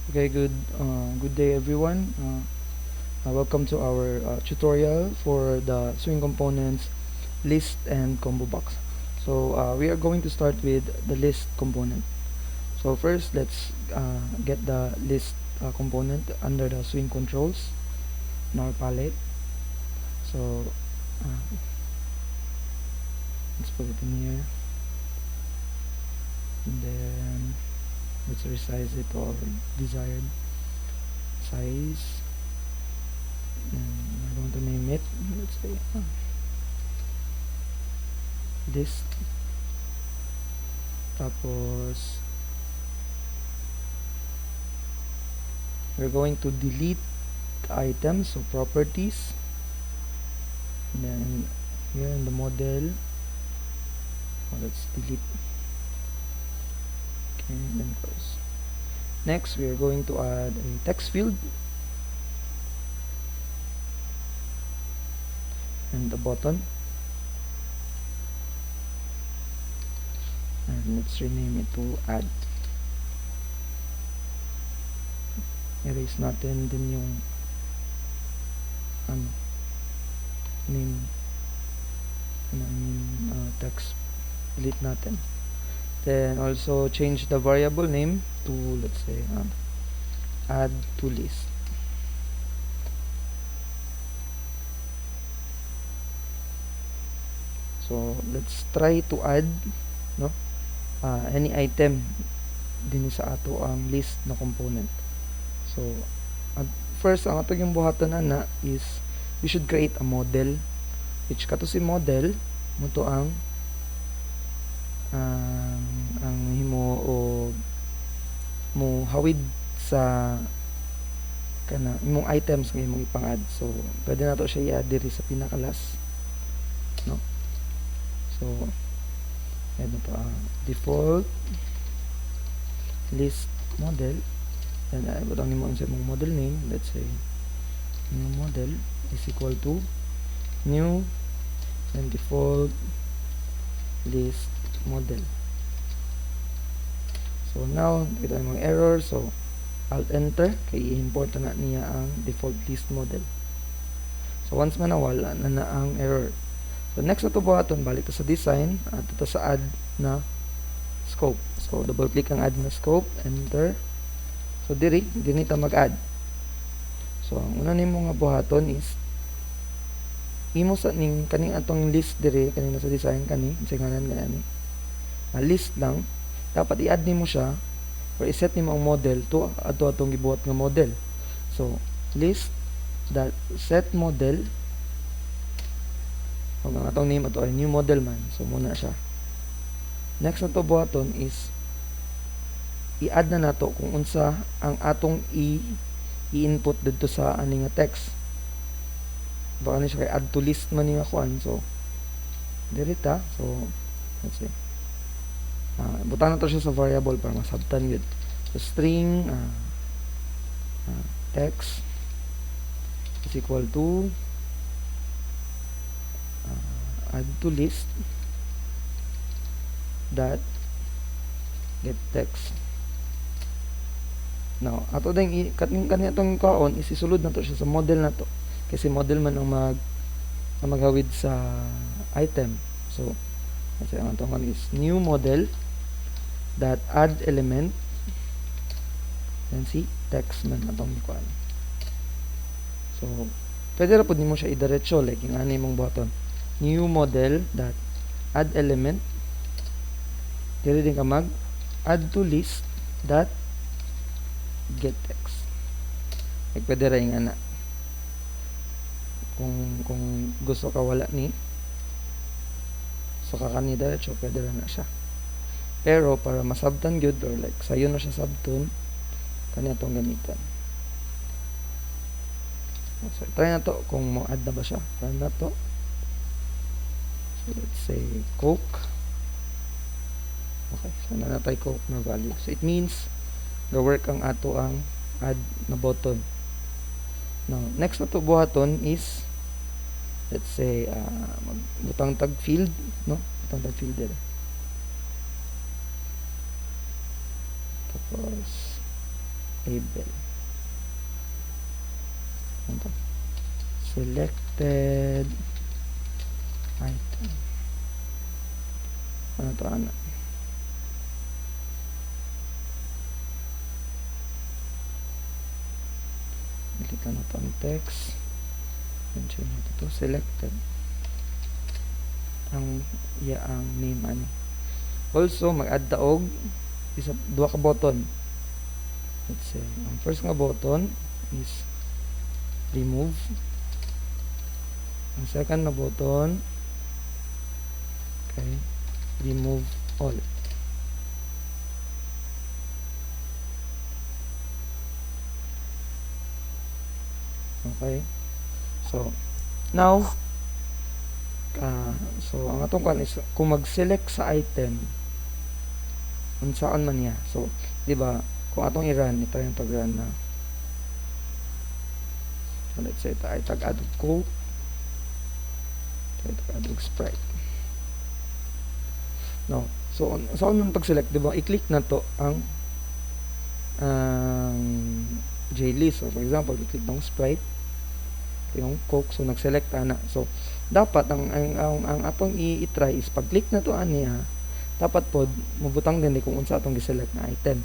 Okay, good day everyone. Welcome to our tutorial for the swing components list and combo box. So we are going to start with the list component. So first, let's get the list component under the swing controls in our palette. So let's put it in here, and then let's resize it to our desired size. And we're going to name it, let's say list. Tapos we're going to delete items, so properties, and then here in the model, let's delete. Okay, then close. Next, we are going to add a text field and a button, and let's rename it to add. Erase natin din yung name, text, delete natin. Then also change the variable name to, let's say, add to list. So let's try to add any item din sa ato ang list na component. So first, ang ato yung buhaton ana is we should create a model, which kato si model mo to ang himo o mo hawid sa kana imong items nga imong ipang-add. So pwede nato siya i-add diri sa pinakalas, no? So add na to default list model, then butang nimo sa imong model name. Let's say new model is equal to new and default list model. So now kita yung mga error, so alt enter kay i-import na niya ang default list model. So once man nawala na ang error, so next na to buhaton, balik to sa design at ito sa add na scope. So double click ang add na scope, enter. So diri ta mag-add. So ang una nimo nga buhaton is imo sa ning kaning atong list diri kanina sa design kani singalan gani list lang, dapat i-add nimo siya or i-set nimo ang model to atong gibuhat nga model. So list dot set model, ang atong name ato ay new model man, so muna siya. Next na to buhaton is i-add na nato kung unsa ang atong i-input dito sa ani nga text. Baka na siya kay add to list man nga kuan, so dirita. So let's see, butang na to siya sa variable para masabtan yun. So string text is equal to add to list dot get text. Now ato ding kanitong kaon is isulod na to siya sa model na to, kasi model man ang maghawid sa item. So kasi ang atong is new model dot add element, then see text man atong kuan. So pwede ra pud nimo siya idiretso like yung ani mong button, new model dot add element, dili din ka mag add to list dot get text. Like pwede ra yung ana kung gusto ka wala ni so kakani diretso, pwede ra na siya. Pero para masabtan gyud or like sayo na siya sabton, kani atong gamitan. So try na to kung mo add na ba siya. Try na to. So let's say Coke. Okay, so nanatay Coke na value. So it means ga-work ang ato ang add na button. Now next na to buhaton is, let's say butang tag field, no? Butang tag field dire. Tapos able. Ito. Selected item. Ano to, ano? Dilitan na to ang text. Mention na to. Selected. Ang name ani. Also, mag-add daog isa duha ka button. Let's say, ang first nga button is remove. Ang second na button, okay, remove all. Okay. So, now, so ang atong kan is kung mag-select sa item unsaan man niya. So, di ba, kung atong i-run, ito yung pag-run na. So, let's say, ay tag-add Coke. Tag-add Sprite. No. So, saan man pag-select, di ba, i-click na to ang JList. So, for example, i-click ng Sprite, yung Coke, so nag-select na. So, dapat ang atong i-try is pag-click na to niya, dapat pod mabutang din kung unsa atong gi-select na item.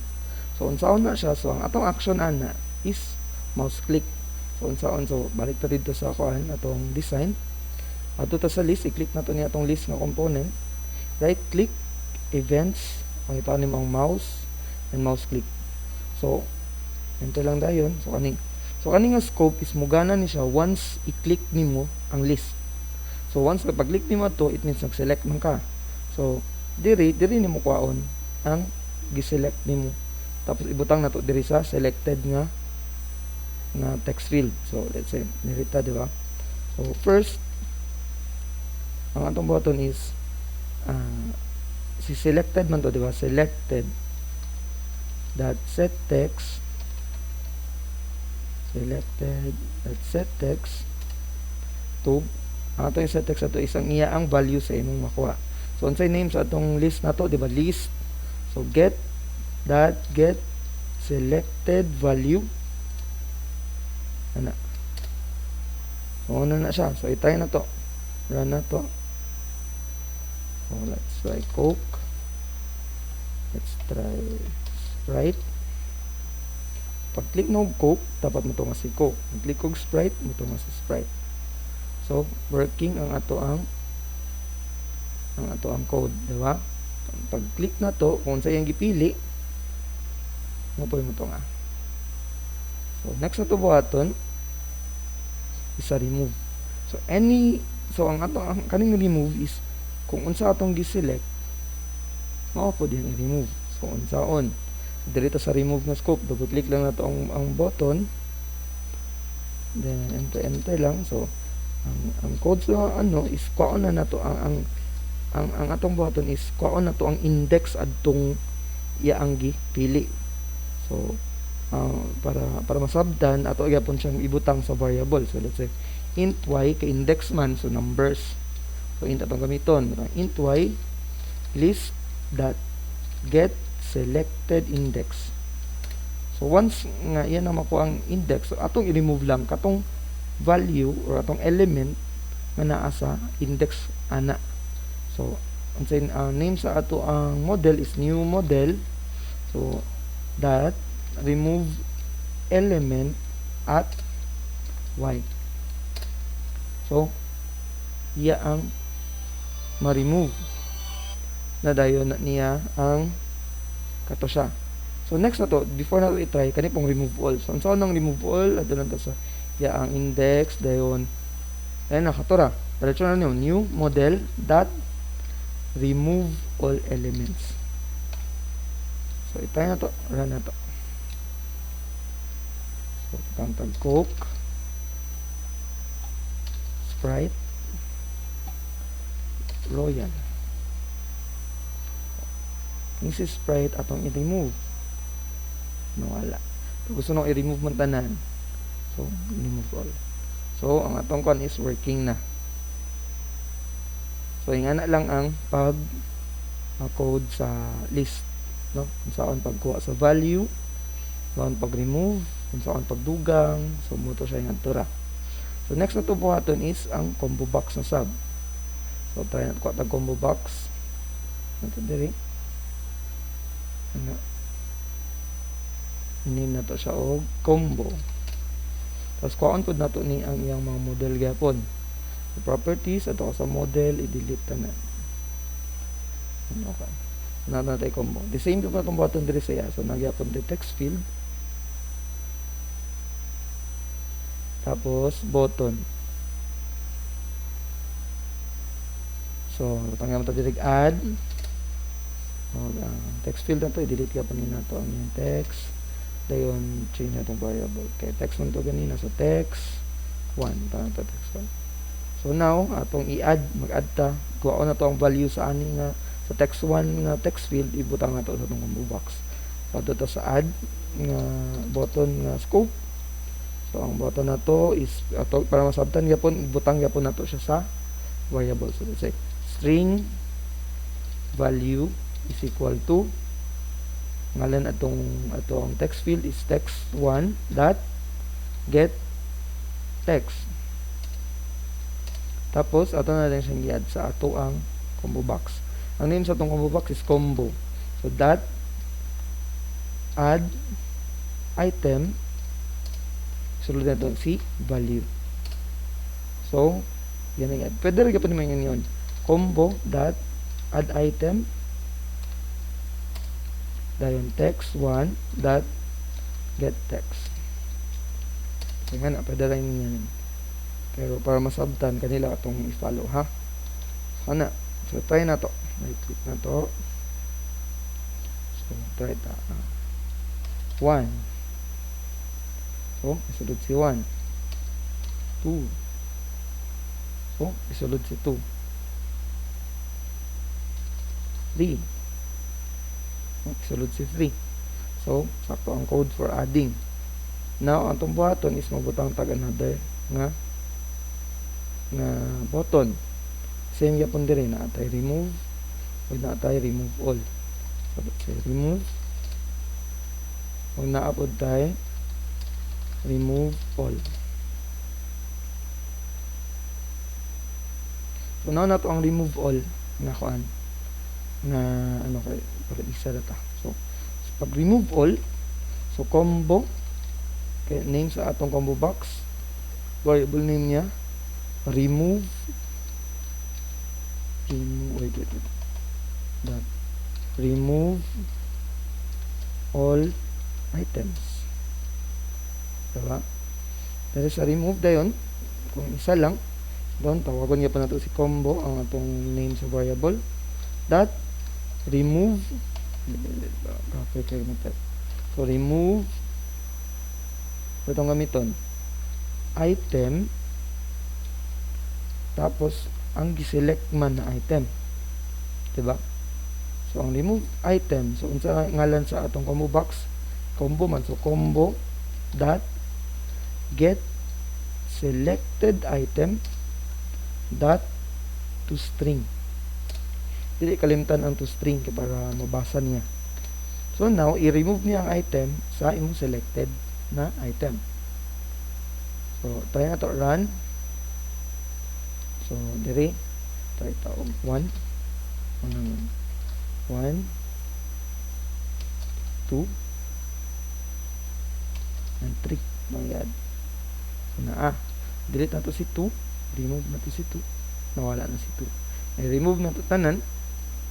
So unsaon na siya, so ang atong action ana is mouse click. So unsaon, so balik ta dito sa kuan atong design. Adto ta sa list, i-click na to ni atong list nga component. Right click, events, ang itanim ang mouse and mouse click. So ento lang dayon. So kaning nga scope is mugana ni siya once i-click nimo ang list. So once pag-click nimo to, it means nag-select man ka. So diri nimo kuhaon ang gi-select nimo. Tapos ibutang na to diri sa selected nga text field. So let's say nirita, di ba? So first ang atong button is si selected man to, di ba? Selected dot set text, selected dot set text to ang atong set text ato isang iya ang value sa imong makuha. So unsay name sa atong list nato, di ba? List. So get selected value. Ana. So ano na siya. So i-try na to. Run na to. So let's try Coke. Let's try Sprite. Pag-click ng Coke, dapat mo to nga si Coke. Pag-click og Sprite, mo to nga si Sprite. So working ang ato ang code, di ba? Pag-click na to, kung sa iyang gipili, mapoy mo to nga. So, next na to buhaton, is a remove. So, ang kaning remove is, kung unsa atong gi-select, mao po din i-remove. So, unsaon? Dito sa remove na scope, double-click lang na to ang button, then, enter lang. So, ang code sa is, kuhaon na to, ang atong button is kuhaon na to ang index adtong iyaang gipili. So para masabdan ato gyapon siyang ibutang sa variable. So let's say int y kay index man, so numbers. So int atong gamiton, int y list dot get selected index. So once nga yan na makuha ang index, so atong i-remove lang katong value or atong element nga naa sa index ana. So, ang name sa ato ang model is new model. So, that remove element at y. So, iya ang ma-remove na dayon na niya ang kato siya. So, next na to, before na to i-try, kani pong remove all. So, ang saan ng remove all, at doon na sa iya ang index, dayon, ayun na, katora. Diretso na niyo, new model dot remove all elements. So, itry na to. Run na to. So, tag Coke, Sprite, Royal. Yung si Sprite atong i-remove. Nawala. Pag gusto nung i-remove man tanan, so, remove all. So, ang atong kon is working na. So, yung na lang ang pag-code sa list, no? Saan pagkuha sa value, Saan pag-remove, saan pagdugang, so mo to siya yung adtura. So next na to buhaton is ang combo box na sub. So try na ko tag combo box. Ito diri. Ano? Name na to siya og combo. Tapos kuhaan po na to ni ang iyang mga model gyapon. So properties ato sa model i-delete na. Okay. Natay combo. The same po itong button diri sa iya. So nagyapon the text field. Tapos button. So tanggal mo to direct add. So, text field na to i-delete gyapon ni nato ang yung text. Dayon change na itong variable. Okay, text man to ganina. So text 1. Parang to text 1. So now atong i-add, mag-add ta. Kuha na to ang value sa ani nga sa text 1 nga text field, ibutang na to sa itong combo box. So ito sa add nga button nga scope. So ang button na to is ato para masabtan gyapon, ibutang gyapon nato siya sa variable. So let's say string value is equal to ngalan atong text field is text1 dot get text. Tapos ato na lang siyang i-add sa ato ang combo box. Ang name sa atong combo box is combo. So dot add item, sulod na ito si value. So yan ang add. Pwede rin pa naman yun. Combo dot add item dayon text1 dot get text. So nga na, pwede rin yan. Pero para masabtan kanila itong i-follow ha. Sana. So try na to. Right click na to. So try ta. 1. So isulod si 1. 2. So isulod si 2. 3. Isulod si 3. So sakto ang code for adding. Now ang itong button is mabutang tag another nga button. Same yapon diri na atay remove o na atay remove all. So let's say remove o na upload tayo remove all. So now na to ang remove all nga kuan na ano kay para isa data. So pag remove all, so combo kay name sa atong combo box, variable name niya remove that remove all items. Diba? Pero sa remove dayon, kung isa lang, doon tawagon niya pa nato si combo ang atong name sa variable that remove so remove itong gamiton item tapos ang giselect man na item, diba? So ang remove item, so unsa ngalan sa atong combo box, combo man, so combo dot get selected item dot to string. Dili kalimtan ang to string kay para mabasa niya. So now i-remove niya ang item sa imong selected na item. So try na to run. So dire try ta og 1 1 2 and 3 mangyad. So na delete na to si 2, remove na to si 2, nawala na si 2. I-remove na to tanan,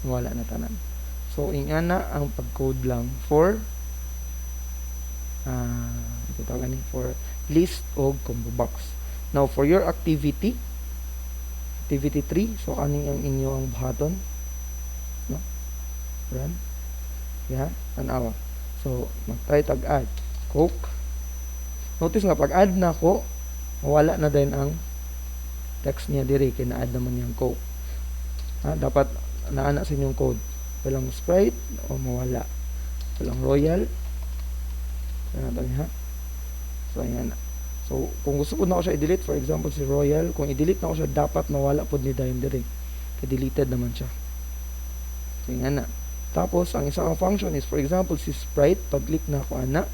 nawala na tanan. So ingana ang pag-code lang for ito tawag ni for list o combo box. Now for your activity 3, so ani ang inyo ang buhaton, no? Run. Yeah, tanawa. So mag-try tag add coke. Notice nga pag add na ko, mawala na din ang text niya diri kay na-add naman yung coke. Dapat naana sa inyong code. Walang Sprite o mawala. Walang Royal. So ayan na. So kung gusto ko na ako siya i-delete, for example si Royal, kung i-delete na ako siya, dapat mawala po ni dayon diri. Kaya deleted naman siya. So ayan na. Tapos ang isa kang function is, for example si Sprite, pag-click na ako ana,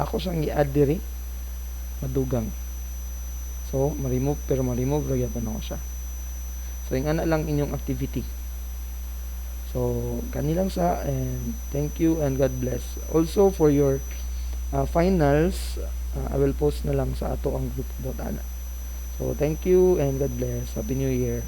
ako siyang i-add diri madugang. So ma-remove, pero ma-remove ra gyapon ako siya. So yung ana lang inyong activity. So kanilang sa, and thank you and God bless. Also for your finals, I will post na lang sa ato ang group. So thank you and God bless. Happy New Year.